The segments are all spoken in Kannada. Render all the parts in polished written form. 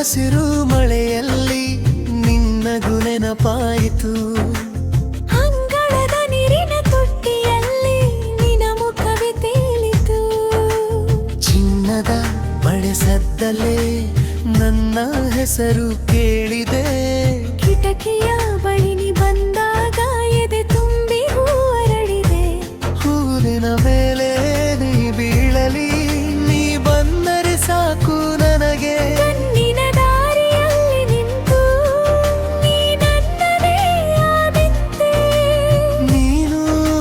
ಹಸಿರು ಮಳೆಯಲ್ಲಿ ನಿನ್ನಗೂ ನೆನಪಾಯಿತು. ಅಂಗಳದ ನೀರಿನ ತೊಟ್ಟಿಯಲ್ಲಿ ನಿನ್ನ ಮುಖವೇ ತೇಲಿತು. ಚಿನ್ನದ ಮಳೆ ಸದ್ದಲೇ ನನ್ನ ಹೆಸರು ಕೇಳಿದೆ. ಕಿಟಕಿಯ ಬಳಿ ನೀ ಬಂದಾಗ ಎದೆ ತುಂಬಿ ಹೂ ಅರಳಿದೆ. ಹೂವಿನ ಮೇಲೆ ನೀ ಬೀಳಲಿ, ನೀ ಬಂದರೆ ಸಾಕು ನನಗೆ. ಕಣ್ಣಿನ ದಾರಿಯಲ್ಲಿ ನಿಂತು ನೀ ನನ್ನದೇ ಆದಿತ್ತೆ. ನೀನು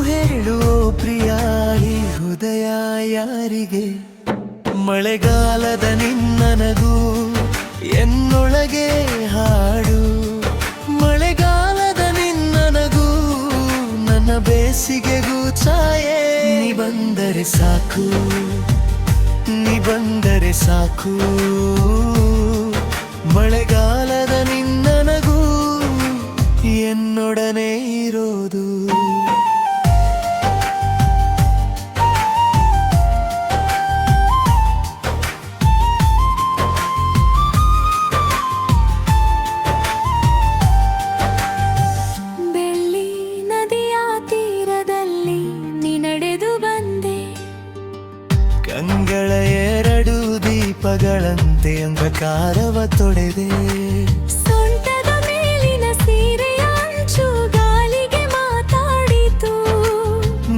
ಹೇಳುವ ಪ್ರಿಯಾರಿ ಹೃದಯ ಯಾರಿಗೆ? ಮಳೆಗಾಲದ ನಿನ್ನನಗೂ ಎನ್ನೊಳಗೆ ಹಾಡು. ಮಳೆಗಾಲದ ನಿನ್ನನಗೂ ನನ್ನ ಬೇಸಿಗೆಗೂ ಛಾಯೆ. ನೀ ಬಂದರೆ ಸಾಕು, ನೀ ಬಂದರೆ ಸಾಕು. ಮಳೆಗಾಲದ ನಿನ್ನನಗೂ ಎನ್ನೊಡನೆ ಇರೋದು. ಬೆಳ್ಳಿ ನದಿಯ ತೀರದಲ್ಲಿ ನೀ ನಡೆದು ಬಂದೆ. ಕಂಗಳ ಎರಡು ದೀಪಗಳಂತೆ ಅಂಧಕಾರವ ತೊಡೆದೆ. ಸೊಂಟದ ಮೇಲಿನ ಸೀರೆಯ ಅಂಚು ಗಾಳಿಗೆ ಮಾತಾಡಿತು.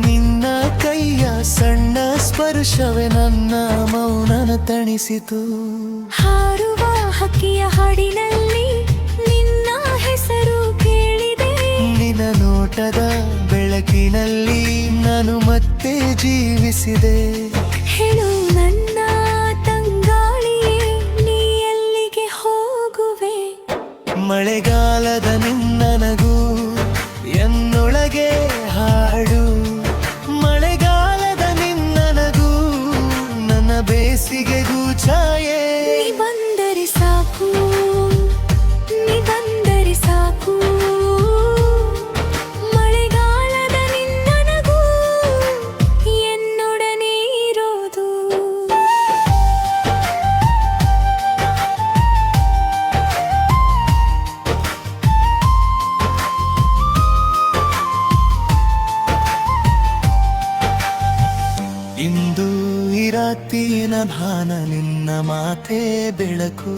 ನಿನ್ನ ಕೈಯ ಸಣ್ಣ ಸ್ಪರ್ಶವೇ ನನ್ನ ಮೌನನ ತಣಿಸಿತು. ಹಾರುವ ಹಕ್ಕಿಯ ಹಾಡಿನಲ್ಲಿ ನಿನ್ನ ಹೆಸರು ಕೇಳಿದೆ. ನಿನ್ನ ನೋಟದ ಬೆಳಕಿನಲ್ಲಿ ನಾನು ಮತ್ತೆ ಜೀವಿಸಿದೆ. ಹೇಳು ನನ್ನ ತಂಗಾಳಿಯೇ, ನೀ ಎಲ್ಲಿಗೆ ಹೋಗುವೆ? ಮಳೆಗಾಲದ ನಿನ್ನನಗೂ ಎನ್ನೊಳಗೆ ಹಾಡು. ಮಳೆಗಾಲದ ನಿನ್ನನಗೂ ನನ್ನ ಬೇಸಿಗೆಗೂ ಛಾಯೆ. ನೀ ಬಂದರೆ ಸಾಕು, ನೀ ಬಂದರೆ ಸಾಕು. ಮಳೆಗಾಲದ ನಿನ್ನನಗೂ ಎನ್ನೊಡನೆ ಇರೋದು. ಇಂದು ಈ ರಾತ್ರಿನ ಭಾನ ನಿನ್ನ ಮಾತೆ ಬೆಳಕು.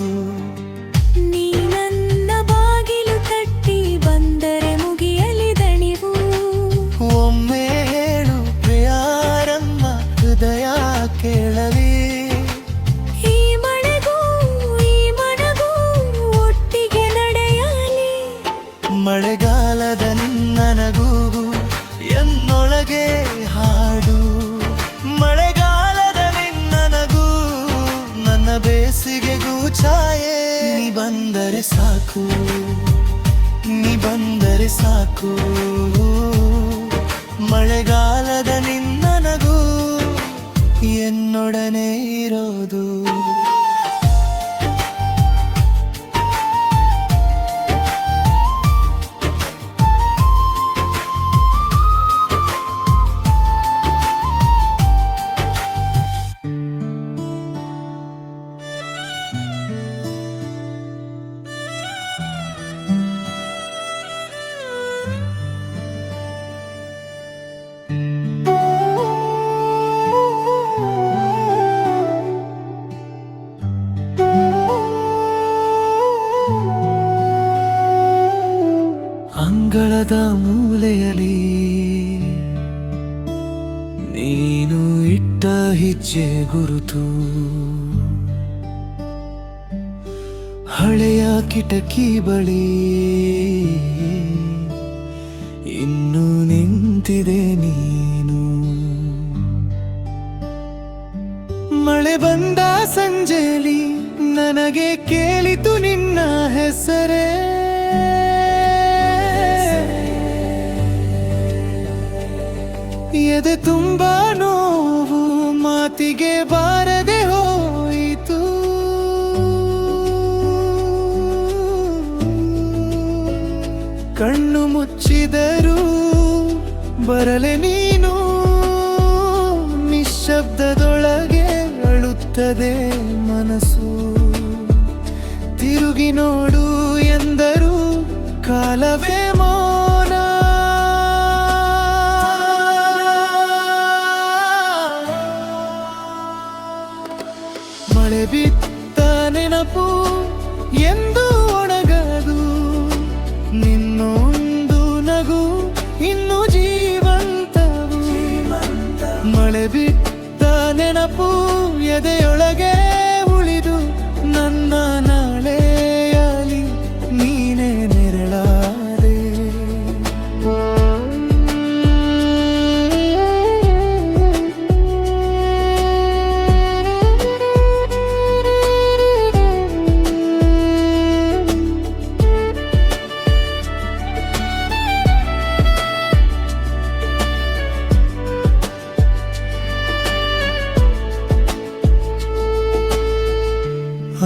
ನೀ ನನ್ನ ಬಾಗಿಲು ತಟ್ಟಿ ಬಂದರೆ ಮುಗಿಯಲಿ ದಣಿವು. ಒಮ್ಮೆ ಹೇಳು ಪ್ರಿಯಾರಮ್ಮ, ಹೃದಯ ಕೇಳಲಿ. ಈ ಮಳೆಗೂ ಈ ಮನಗೂ ಒಟ್ಟಿಗೆ ನಡೆಯಲಿ. ಮಳೆಗಾಲದ ನಿನ್ನನಗೂ ಎನ್ನೊಳಗೆ ಹಾಡು. ಮಳೆಗಾಲದ ನಿನ್ನನಗೂ ನನ್ನ ಬೇಸಿಗೆಗೂ ಛಾಯೆ. ನೀ ಬಂದರೆ ಸಾಕು, ನೀ ಬಂದರೆ ಸಾಕು. ಮಳೆಗಾಲದ ನಿನ್ನನಗೂ ಎನ್ನೊಡನೆ ಇರೋದು. ಅಂಗಳದ ಮೂಲೆಯಲ್ಲಿ ನೀನು ಇಟ್ಟ ಹೆಜ್ಜೆ ಗುರುತು. ಹಳೆಯ ಕಿಟಕಿ ಬಳಿ ಇನ್ನು ನಿಂತಿದೆ ನೀನು. ಮಳೆ ಬಂದ ಸಂಜೆಲಿ ನನಗೆ ಕೇಳಿತು ನಿನ್ನ ಹೆಸರೇ. ಎದೆ ತುಂಬಾ ನೋವು ಮಾತಿಗೆ ಬಾರದೆ ಹೋಯಿತು. ಕಣ್ಣು ಮುಚ್ಚಿದರೂ ಬರಲೆ ನೀನು. ನಿಶ್ಶಬ್ದದೊಳಗೆ ಅಳುತ್ತದೆ ಮನಸ್ಸು. ತಿರುಗಿ ನೋಡು ಎಂದರು ಕಾಲವೇ ಮೌನ. ಮಳೆ ಬಿತ್ತ ನೆನಪು ಎಂದು ಒಣಗದು, ನಿನ್ನೊಂದು ನಗು ಇನ್ನು ಜೀವಂತವು. ಮಳೆ ಬಿತ್ತ ನೆನಪು ಎದೆಯೊಳಗೆ ಉಳಿದು, ನನ್ನ ನಾಳೆಯಲ್ಲಿ ನೀನೇ ನೆರಳಾದೆ.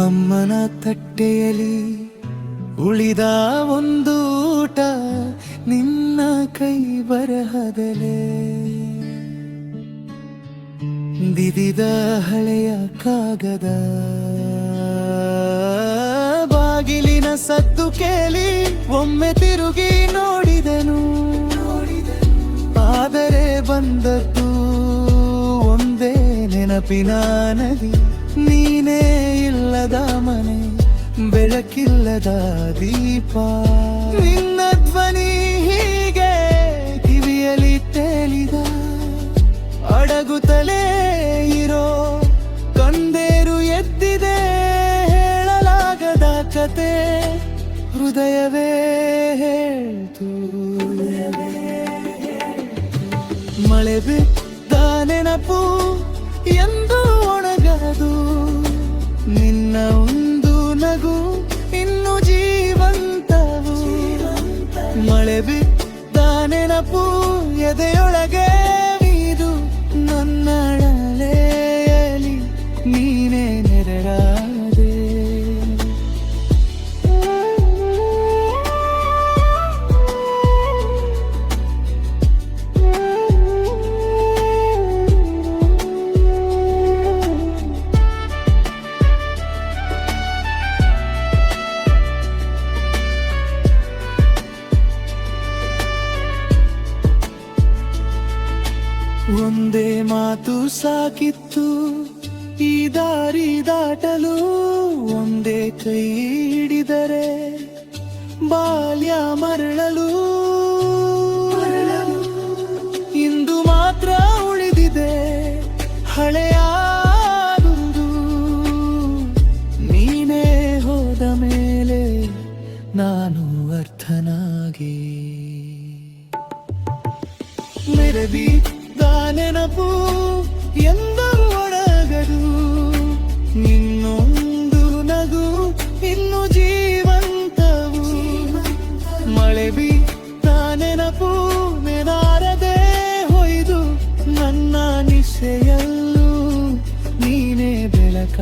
ಅಮ್ಮನ ತಟ್ಟೆಯಲ್ಲಿ ಉಳಿದ ಒಂದು ಊಟ, ನಿನ್ನ ಕೈ ಬರಹದಲೇ ದಿದಿದ ಹಳೆಯ ಕಾಗದ. ಬಾಗಿಲಿನ ಸದ್ದು ಕೇಳಿ ಒಮ್ಮೆ ತಿರುಗಿ ನೋಡಿದನು, ಆದರೆ ಬಂದದ್ದು ಒಂದೇ ನೆನಪಿನ ನದಿ. ನೀನೇ ಇಲ್ಲದ ಮನೆ, ಬೆಳಕಿಲ್ಲದ ದೀಪ. ನಿನ್ನ ಧ್ವನಿ ಹೀಗೆ ಕಿವಿಯಲ್ಲಿ ತೇಲಿದ, ಅಡಗುತ್ತಲೇ ಇರೋ ಕಂದೇರು ಎದ್ದಿದೆ. ಹೇಳಲಾಗದ ಕತೆ ಹೃದಯವೇ ಹೇಳ್ತು. ಮಳೆ ಬಿದ್ದ ನೆನಪು ಎಂದು ಒಣಗದು, ನಿನ್ನ ಒಂದು ನಗು ಇನ್ನು ಜೀವಂತವು. ಮಳೆ ಬಿದ್ದ ನೆನಪು ಎದೆಯೊಳಗೆ ಇದು, ನನ್ನ ನಾಳೆಯಲ್ಲಿ ನೀನೇ ನೆರಳಾದೆ. ಒಂದೇ ಮಾತು ಸಾಕಿತ್ತು ಈ ದಾರಿ ದಾಟಲು, ಒಂದೇ ಕೈ ಹಿಡಿದರೆ ಬಾಲ್ಯ ಮರಳಲು. ಇಂದು ಮಾತ್ರ ಉಳಿದಿದೆ ಹಳೆಯಾದುದು, ನೀನೇ ಹೋದ ಮೇಲೆ ನಾನು ಅರ್ಥನಾಗಿ. ಮೆರವಿ ನೆನಪು ಎಂದು ಒಣಗದು, ನಿನ್ನೊಂದು ನಗು ಇನ್ನು ಜೀವಂತವು. ಮಳೆ ಬಿದ್ದ ನೆನಪು ನೆನಾರದೆ ಹೊಯ್ದು, ನನ್ನ ನಿಶೆಯಲ್ಲೂ ನೀನೇ ಬೆಳಕ.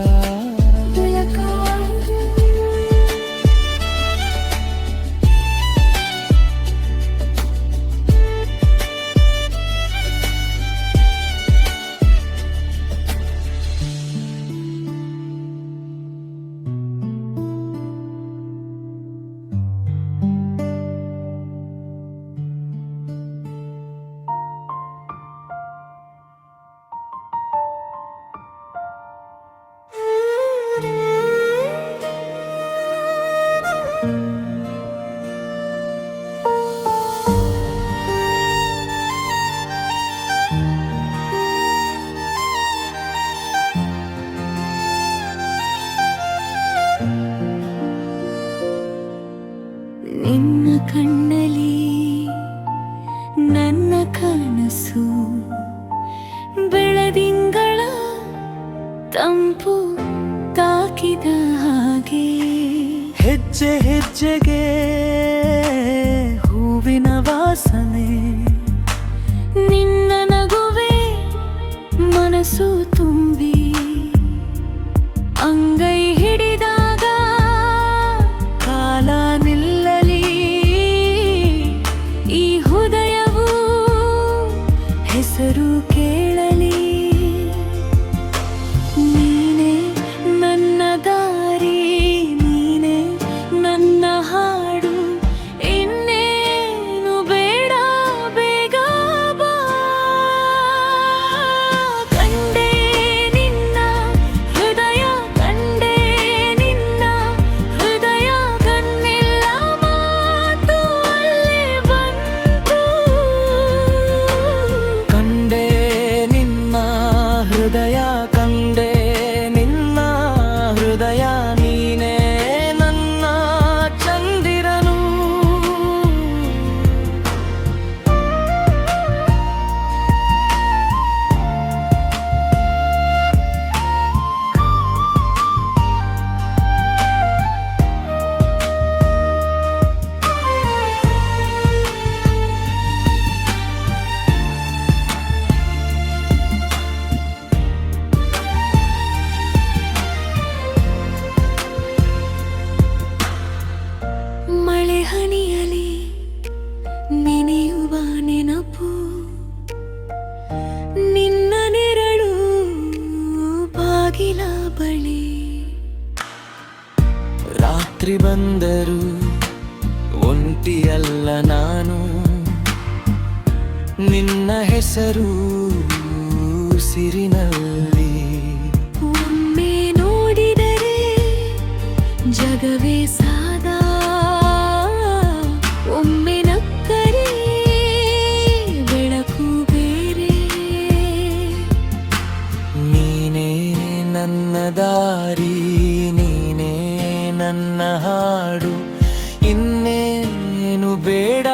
ನಿನ್ನ ಕಣ್ಣಲ್ಲಿ ನನ್ನ ಕನಸು, ಬೆಳದಿಂಗಳ ತಂಪು ತಾಕಿದ ಹಾಗೆ. ಹೆಜ್ಜೆ ಹೆಜ್ಜೆಗೆ ಹೂವಿನ ವಾಸನೆ, ನಿನ್ನ ನಗುವೆ ಮನಸ್ಸು ತುಂಬಿ. ಅಂಗೈ ಹಿಡಿದಾಗ ಕಾಲ ನಿಲ್ಲಲಿ, ಈ ಹೃದಯವು ಹೆಸರು ಕೇಳಲಿ. ನೀನೇ ನನ್ನ ದಾರಿ, ನೀನೇ ರಾತ್ರಿ ಬಂದರು ಒಂಟಿಯಲ್ಲ ನಾನು, ನಿನ್ನ ಹೆಸರು ಉಸಿರಿನಲ್ಲಿ. ಒಮ್ಮೆ ನೋಡಿದರೆ ಜಗವೇ ಸಾದಾ, ಒಮ್ಮೆ ನಕ್ಕರೆ ಬೆಳಕು ಬೇರೆ. ನೀನೇ ನನ್ನ ದಾರಿ, ನೀನೇ ನನ್ನ ಹಾಡು, ಇನ್ನೇನು ಬೇಡ